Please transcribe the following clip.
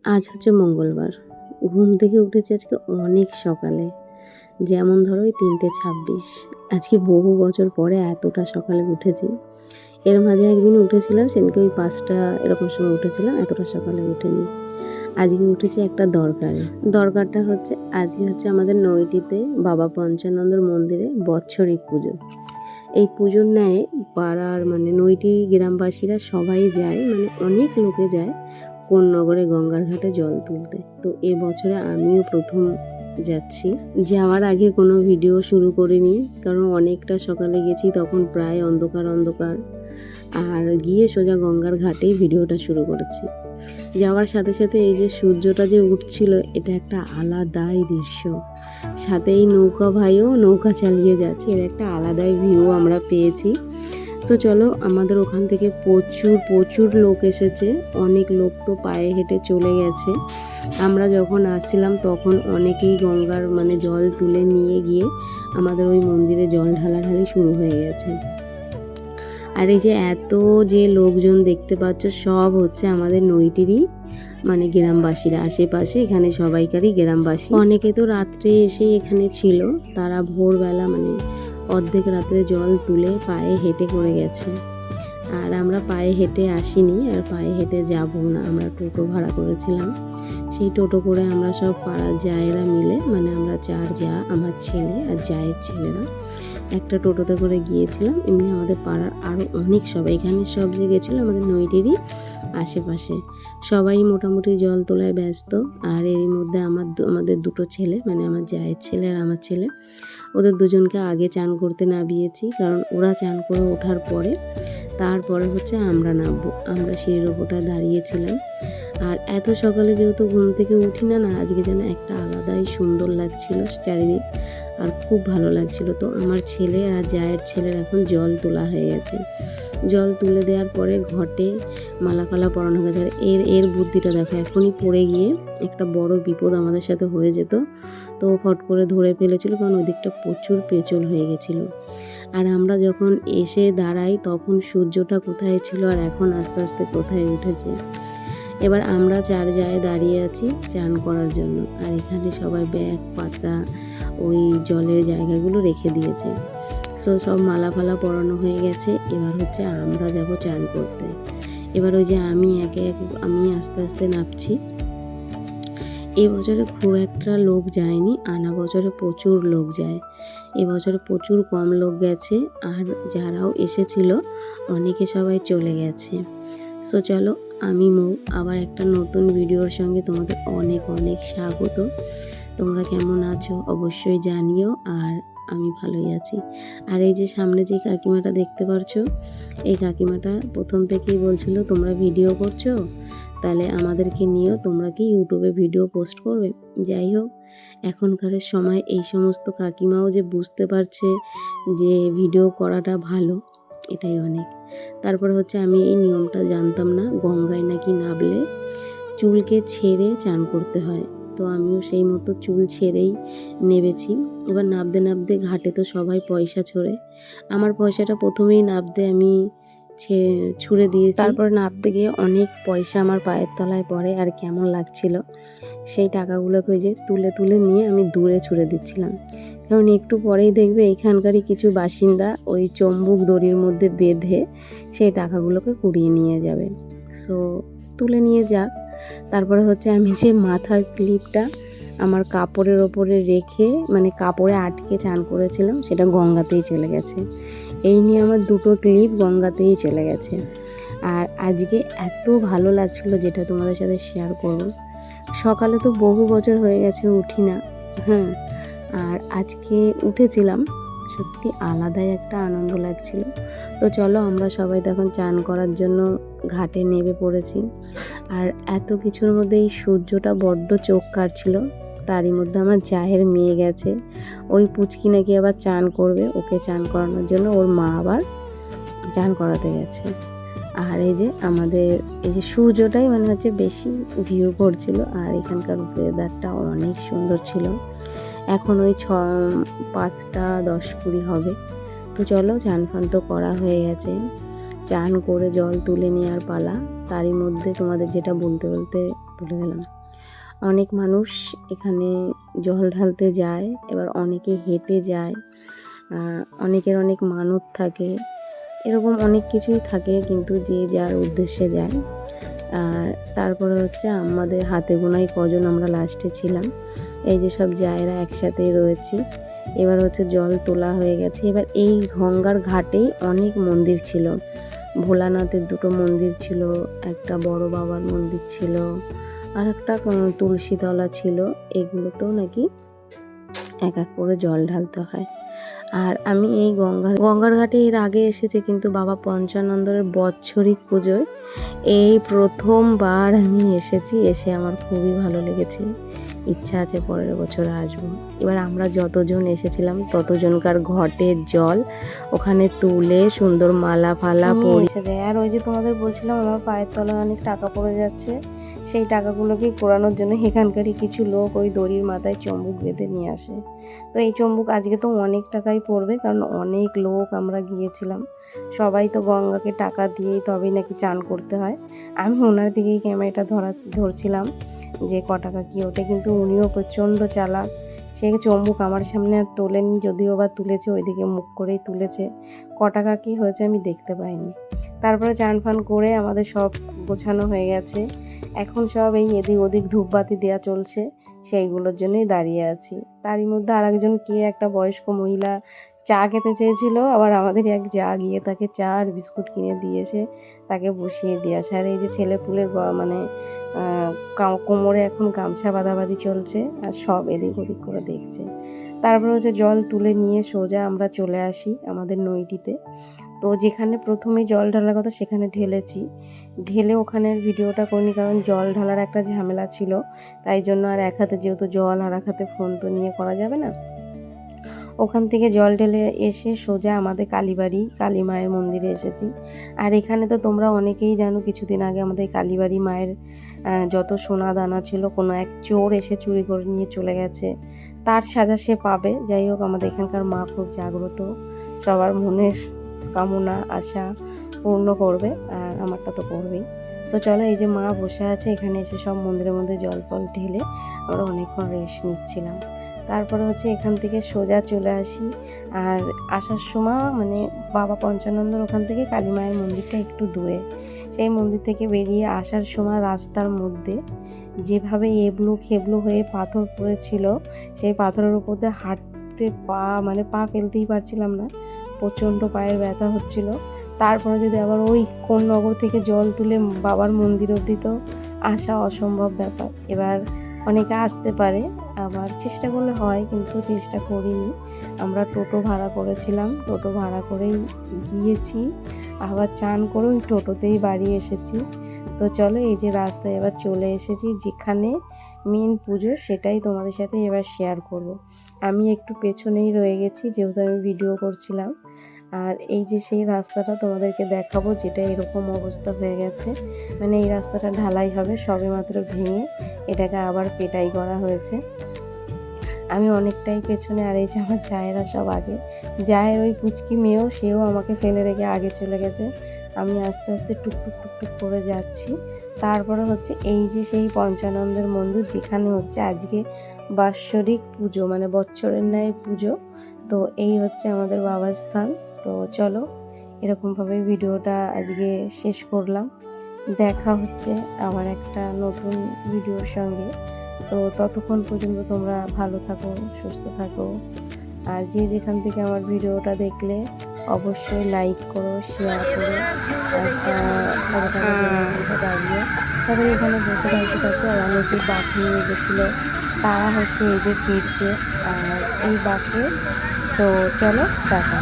আজ হচ্ছে মঙ্গলবার। ঘুম থেকে উঠেছি আজকে অনেক সকালে। যেমন ধরো ওই ৩:২৬। আজকে বহু বছর পরে এতটা সকালে উঠেছি। এর মাঝে একদিন উঠেছিলাম, সেদিনকে ওই ৫টা এরকম সময় উঠেছিলাম, এতটা সকালে উঠিনি। আজকে উঠেছি একটা দরকারে। দরকারটা হচ্ছে আজকে হচ্ছে আমাদের নৈটিতে বাবা পঞ্চানন্দর মন্দিরে বৎসরিক পুজো। এই পুজোর ন্যায় পাড়ার মানে নৈটি গ্রামবাসীরা সবাই যায়, মানে অনেক লোকে যায় কোন্নগরে গঙ্গার ঘাটে জল তুলতে। তো এবছরে আমিও প্রথম যাচ্ছি। যাওয়ার আগে কোনো ভিডিও শুরু করিনি, কারণ অনেকটা সকালে গেছি, তখন প্রায় অন্ধকার অন্ধকার। আর গিয়ে সোজা গঙ্গার ঘাটেই ভিডিওটা শুরু করেছি। যাওয়ার সাথে সাথে এই যে সূর্যটা যে উঠছিল, এটা একটা আলাদাই দৃশ্য। সাথে এই নৌকা ভাইও নৌকা চালিয়ে যাচ্ছে, এর একটা আলাদাই ভিউ আমরা পেয়েছি। সো চলো, আমাদের ওখান থেকে প্রচুর প্রচুর লোক এসেছে। অনেক লোক তো পায়ে হেঁটে চলে গেছে। আমরা যখন আসছিলাম তখন অনেকেই গঙ্গার মানে জল তুলে নিয়ে গিয়ে আমাদের ওই মন্দিরে জল ঢালাঢালি শুরু হয়ে গেছে। আর এই যে এত যে লোকজন দেখতে পাচ্ছ, সব হচ্ছে আমাদের নৈটিরই মানে গ্রামবাসীরা, আশেপাশে এখানে সবাইকারই গ্রামবাসী। অনেকে তো রাত্রে এসে এখানে ছিল, তারা ভোরবেলা মানে অর্ধেক রাত্রে জল তুলে পায়ে হেঁটে করে গেছে। আর আমরা পায়ে হেঁটে আসিনি, আর পায়ে হেঁটে যাব না, আমরা টোটো ভাড়া করেছিলাম। সেই টোটো করে আমরা সব পাড়ার জায়েরা মিলে, মানে আমরা 4 যা, আমার ছেলে আর জায়ের ছেলেরা একটা টোটোতে করে গিয়েছিলাম। এমনি আমাদের পাড়ার আরও অনেক সবাই, এখানে সব যে গেছিলো আমাদের নৈটিরই আশেপাশে সবাই মোটামুটি জল তোলায় ব্যস্ত। আর এরই মধ্যে আমাদের দুটো ছেলে, মানে আমার জায়ের ছেলে আর আমার ছেলে, ওদের দুজনকে আগে চান করতে নামিয়েছি, কারণ ওরা চান করে ওঠার পরে তারপরে হচ্ছে আমরা নামবো। আমরা সিঁড়ির ওপরটায় দাঁড়িয়েছিলাম। আর এত সকালে যেহেতু ঘুম থেকে উঠি না, আজকে যেন একটা আলাদাই সুন্দর লাগছিল চারিদিক, আর খুব ভালো লাগছিল। তো আমার ছেলে আর জায়ের ছেলের এখন জল তোলা হয়ে গেছে। জল তুলে দেওয়ার পরে ঘটে মালা ফালা পরানো গেছে। আর এর বুদ্ধিটা দেখো, এখনই পড়ে গিয়ে একটা বড় বিপদ আমাদের সাথে হয়ে যেত। তো ফট করে ধরে ফেলেছিল, কারণ ওই দিকটা প্রচুর পেঁচল হয়ে গেছিলো। আর আমরা যখন এসে দাঁড়াই তখন সূর্যটা কোথায় ছিল আর এখন আস্তে আস্তে কোথায় উঠেছে। এবার আমরা 4 জায়ে দাঁড়িয়ে আছি চান করার জন্য, আর এখানে সবাই ব্যাগ পাতা ওই জলের জায়গাগুলো রেখে দিয়েছে। সো সব মালা ফালা পরানো হয়ে গেছে। এবার হচ্ছে আমরা যাব চান করতে। এবার ওই যে আমি আস্তে আস্তে নামছি। এবছরে খুব একটা লোক যায়নি, আনা বছরে প্রচুর লোক যায়। এবছরে প্রচুর কম লোক গেছে, আর যারাও এসেছিল অনেকে সবাই চলে গেছে। সো চলো, আমি মৌ আবার একটা নতুন ভিডিওর সঙ্গে তোমাদের অনেক অনেক স্বাগত। তোমরা কেমন আছো অবশ্যই জানিও, আর আমি ভালোই আছি। আর এই যে সামনে যে কাকিমাটা দেখতে পারছো, এই কাকিমাটা প্রথম থেকেই বলছিল তোমরা ভিডিও করছো, তাহলে আমাদেরকে নিয়েও, তোমরা কি ইউটিউবে ভিডিও পোস্ট করবে। যাই হোক, এখনকার সময় এই সমস্ত কাকিমাও যে বুঝতে পারছে যে ভিডিও করাটা ভালো, এটাই অনেক। তারপরে হচ্ছে আমি এই নিয়মটা জানতাম না, গঙ্গায় নাকি নামলে চুলকে ছেড়ে চান করতে হয়। তো আমিও সেই মতো চুল ছেড়েই নেমেছি। এবার নাবতে নাবতে ঘাটে তো সবাই পয়সা ছোড়ে, আমার পয়সাটা প্রথমেই নাবতে আমি ছুঁড়ে দিয়েছি। তারপর নাবতে গিয়ে অনেক পয়সা আমার পায়ের তলায় পড়ে, আর কেমন লাগছিল। সেই টাকাগুলোকে ওই যে তুলে তুলে নিয়ে আমি দূরে ছুঁড়ে দিচ্ছিলাম, কারণ একটু পরেই দেখবে এখানকারই কিছু বাসিন্দা ওই চম্বুক দড়ির মধ্যে বেঁধে সেই টাকাগুলোকে কুড়িয়ে নিয়ে যাবে। সো তুলে নিয়ে যাক। তারপরে হচ্ছে আমি যে মাথার ক্লিপটা আমার কাপড়ের ওপরে রেখে, মানে কাপড়ে আটকে চান করেছিলাম, সেটা গঙ্গাতেই চলে গেছে। এই নিয়ে আমার দুটো ক্লিপ গঙ্গাতেই চলে গেছে। আর আজকে এত ভালো লাগছিল, যেটা তোমাদের সাথে শেয়ার করব। সকালে তো বহু বছর হয়ে গেছে উঠি না, হ্যাঁ, আর আজকে উঠেছিলাম, সত্যি আলাদাই একটা আনন্দ লাগছিল। তো চলো, আমরা সবাই তখন চান করার জন্য ঘাটে নেমে পড়েছি। আর এত কিছুর মধ্যে এই সূর্যটা বড্ড চোখ কাটছিল। তারই মধ্যে আমার জায়ের মেয়ে গেছে, ওই পুচকি নাকি আবার চান করবে, ওকে চান করানোর জন্য ওর মা আবার চান করাতে গেছে। আর এই যে আমাদের এই যে সূর্যটাই মানে হচ্ছে বেশি ভিউ করছিল, আর এখানকার ওয়েদারটা অনেক সুন্দর ছিল। এখন ওই 5টা 10-20 হবে। তো চলো, চান ফান তো করা হয়ে গেছে, চান করে জল তুলে নেওয়ার পালা। তারই মধ্যে তোমাদের যেটা বলতে বলতে তুলে দিলাম। অনেক মানুষ এখানে জল ঢালতে যায়, এবার অনেকে হেঁটে যায়, অনেকের অনেক মানত থাকে, এরকম অনেক কিছুই থাকে, কিন্তু যে যার উদ্দেশ্যে যায়। আর তারপরে হচ্ছে আমাদের হাতে গোনাই কজন আমরা লাস্টে ছিলাম, এই যে সব জায়গা একসাথেই রয়েছি। এবার হচ্ছে জল তোলা হয়ে গেছে। এবার এই গঙ্গার ঘাটেই অনেক মন্দির ছিল, ভোলানাথের 2টো মন্দির ছিল, একটা বড় বাবার মন্দির ছিল, আর একটা তুলসীতলা ছিল। এগুলোতেও নাকি এক এক করে জল ঢালতে হয়। আর আমি এই গঙ্গার ঘাটে এর আগে এসেছি, কিন্তু বাবা পঞ্চানন্দের বৎসরিক পুজোয় এই প্রথমবার আমি এসেছি। এসে আমার খুবই ভালো লেগেছে, ইচ্ছা আছে পরের বছর আসবো। এবার আমরা যতজন এসেছিলাম ততজনকার ঘটের জল ওখানে তুলে সুন্দর মালা ফালা পরিয়ে দেয়। আর ওই যে তোমাদের বলছিলাম আমার পায়ের তলায় অনেক টাকা পড়ে যাচ্ছে, সেই টাকাগুলোকে কোরানোর জন্য এখানকারই কিছু লোক ওই দড়ির মাথায় চম্বুক বেঁধে নিয়ে আসে। তো এই চম্বুক আজকে তো অনেক টাকাই পড়বে, কারণ অনেক লোক আমরা গিয়েছিলাম, সবাই তো গঙ্গাকে টাকা দিয়েই তবেই নাকি চান করতে হয়। আমি ওনার দিকেই ক্যামেরাটা ধরছিলাম যে ক টাকা কী ওঠে, কিন্তু উনিও প্রচণ্ড চালাক। সে চম্বুক আমার সামনে আর তোলেনি, যদিও বা তুলেছে ওইদিকে মুখ করেই তুলেছে, ক টাকা কী হয়েছে আমি দেখতে পাইনি। তারপরে চান ফান করে আমাদের সব গোছানো হয়ে গেছে, এখন সব এই এদিক ওদিক ধূপবাতি দেওয়া চলছে, সেইগুলোর জন্যই দাঁড়িয়ে আছি। তারই মধ্যে আর একজন কে একটা বয়স্ক মহিলা চা খেতে চেয়েছিল, আবার আমাদের এক যা গিয়ে তাকে চা আর বিস্কুট কিনে দিয়ে এসে তাকে বসিয়ে দিয়ে আসে। আর এই যে ছেলে পুলের মানে কোমরে এখন গামছা বাঁধাবাঁধি চলছে, আর সব এদিক ওদিক করে দেখছে। তারপরে হচ্ছে জল তুলে নিয়ে সোজা আমরা চলে আসি আমাদের নইটিতে। তো যেখানে প্রথমে জল ঢালার কথা সেখানে ঢেলে ওখানের ভিডিওটা করিনি, কারণ জল ঢালার একটা ঝামেলা ছিল, তাই জন্য। আর এক হাতে যেহেতু জল আর এক হাতে ফোন তো নিয়ে করা যাবে না। ওখান থেকে জল ঢেলে এসে সোজা আমাদের কালীবাড়ি কালী মায়ের মন্দিরে এসেছি। আর এখানে তো তোমরা অনেকেই জানো, কিছুদিন আগে আমাদের কালীবাড়ি মায়ের যত সোনা দানা ছিল কোনো এক চোর এসে চুরি করে নিয়ে চলে গেছে, তার সাজা সে পাবে। যাই হোক, আমাদের এখানকার মা খুব জাগ্রত, সবার মনের কামনা আশা পূর্ণ করবে, আর আমারটা তো করবেই। সো চলো, এই যে মা বসে আছে এখানে, এসে সব মন্দিরের মধ্যে জল ফল ঢেলে আমরা অনেকক্ষণ রেস্ট নিচ্ছিলাম। তারপরে হচ্ছে এখান থেকে সোজা চলে আসি। আর আসার সময় মানে বাবা পঞ্চানন্দর ওখান থেকে কালী মায়ের মন্দিরটা একটু দূরে, সেই মন্দির থেকে বেরিয়ে আসার সময় রাস্তার মধ্যে যেভাবে এবলো খেবলো হয়ে পাথর পড়েছিল, সেই পাথরের উপর দিয়ে হাঁটতে পা ফেলতেই পারছিলাম না, প্রচণ্ড পায়ের ব্যথা হচ্ছিল। তারপরে যদি আবার ওই কোন নগর থেকে জল তুলে বাবার মন্দির অবধি তো আসা অসম্ভব ব্যাপার। এবার অনেকে আসতে পারে, আবার চেষ্টা করলে হয়, কিন্তু চেষ্টা করিনি। আমরা টোটো ভাড়া করেছিলাম, টোটো ভাড়া করেই গিয়েছি, আবার চান করে ওই টোটোতেই বাড়ি এসেছি। তো চলো, এই যে রাস্তায় এবার চলে এসেছি যেখানে মেন পুজো, সেটাই তোমাদের সাথে এবার শেয়ার করব। আমি একটু পেছনেই রয়ে গেছি যেহেতু আমি ভিডিও করছিলাম। আর এই যে সেই রাস্তাটা তোমাদেরকে দেখাবো, যেটা এরকম অবস্থা হয়ে গেছে, মানে এই রাস্তাটা ঢালাই হবে, সবে মাত্র ভেঙে এটাকে আবার পেটাই করা হয়েছে। আমি অনেকটাই পেছনে, আর এই যে আমার জায়েরা সব আগে। জায়ের ওই পুচকি মেয়েও, সেও আমাকে ফেলে রেখে আগে চলে গেছে, আমি আস্তে আস্তে টুকটুক টুকটুক করে যাচ্ছি। তারপরে হচ্ছে এই যে সেই পঞ্চানন্দের মন্দির, যেখানে হচ্ছে আজকে বাৎসরিক পুজো, মানে বছরের ন্যায় পুজো। তো এই হচ্ছে আমাদের বাবার স্থান। তো চলো, এরকমভাবে ভিডিওটা আজকে শেষ করলাম। দেখা হচ্ছে আবার একটা নতুন ভিডিওর সঙ্গে। তো ততক্ষণ পর্যন্ত তোমরা ভালো থাকো, সুস্থ থাকো। আর যে যেখান থেকে আমার ভিডিওটা দেখলে অবশ্যই লাইক করো, শেয়ার করো। দাঁড়িয়ে তারপরে এখানে বসে থাকতে আর অনেকে বাঘ নিয়ে গেছিলো, তারা হচ্ছে এই যে ফিরছে আর এই বাঘে। তো চলো, টাটা।